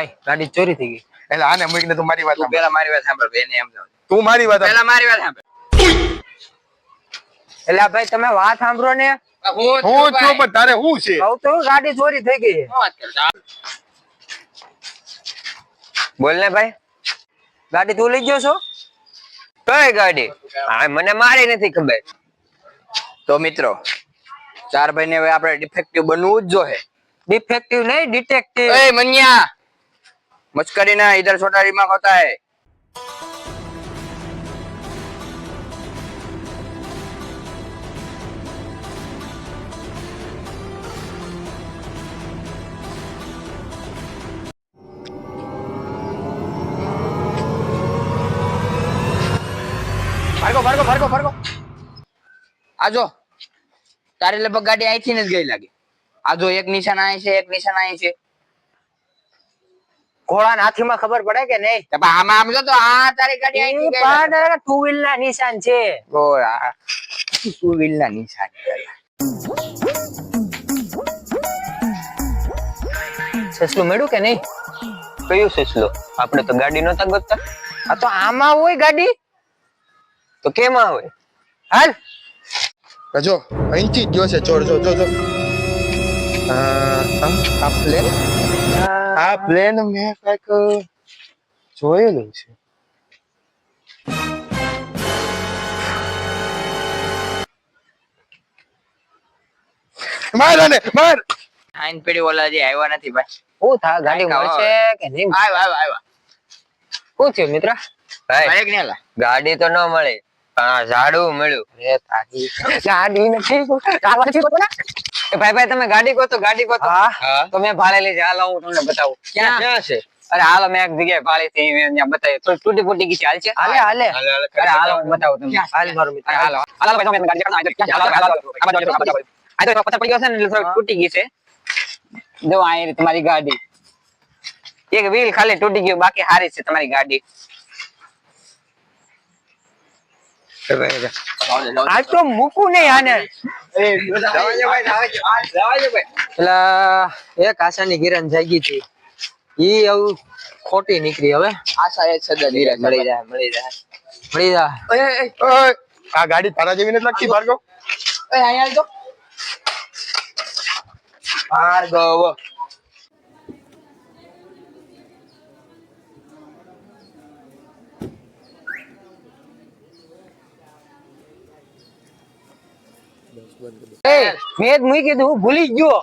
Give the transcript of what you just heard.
ભાઈ ગાડી ચોરી થઈ ગઈ. એટલે આને મૂકીને તું મારી વાત તું પેલા મારી વાત સાંભળ બેને એમ જાવ. તું મારી વાત પેલા મારી વાત સાંભળ. એટલે ભાઈ તમે વાત સાંભળો ને. હું છું પણ તારે શું છે? કહું તો ગાડી ચોરી થઈ ગઈ. બોલ ને ભાઈ. ગાડી તું લઈ ગયો છો? કઈ ગાડી? હા મને મારી નથી ખબર. તો મિત્રો ચાર ભાઈ ને હવે આપણે ડિફેક્ટિવ બનવું જ જોઈએ. डिफेक्टिव नहीं डिटेक्टिव। ए मनिया मस्करी ना इधर छोटा दिमाग होता है। भार्गव भार्गव भार्गव भार्गव आजो तारे लगभग गाड़ी आई थी न गई लागे। आजो एक निशान आए छे एक निशान आए छे। घोड़ा हाथी में खबर पड़े के नहीं? आम आम तो आ तारी गाड़ी आई थी पर टू व्हील ना निशान छे। घोड़ा टू व्हील ना निशान ससलो मेडू के नहीं? कयो ससलो? आपने तो गाड़ी नता गोतता। आ तो आमा होय गाड़ी तो केमा होय? हाल જો અહીંથી ગયો છે ચોર જો જો જો આ પ્લેન મેં કઈક જોયેલું છે માર આને માર આઈન પેડી ઓલા જે આવ્યા નથી ભાઈ હું થા ગાડી મળશે કે નહીં? આવ્યા શું થયું મિત્ર? ભાઈ કે નેલા ગાડી તો ન મળે ઝાડુ મળ્યું રે તારી ગાડી નથી કાલવાથી ગોતો ને એ ભાઈ તમે ગાડી ગોતો હા તો મેં ભાળેલી છે હાલો હું તમને બતાવું ક્યાં છે અરે હાલો મેં એક જગ્યાએ ભાળી હતી મેં ત્યાં બતાવી તો તૂટી ફૂટી ગઈ છે હાલ છે હાલે અરે હાલો હું બતાવું તમને હાલ મારો મિત્ર હાલો હાલો ભાઈ તમે ગાડી હાલો આ તો પતા પડી ગયો છે ને એટલે તૂટી ગઈ છે જો આ તમારી ગાડી એક વ્હીલ ખાલી તૂટી ગયું બાકી હારી છે તમારી ગાડી आज तो मुकू नहीं आने एक आशा ની કિરણ જાગી હતી ઈ હવે ખોટી નીકળી હવે આશા એ સદા ધીરે મળી જાય ઓય આ ગાડી તારા જેવી નથી લાગતી ભાર્ગવ ઓય અહીંયા તો ભાર્ગવ મેં જ મૂકી કીધું ભૂલી ગયો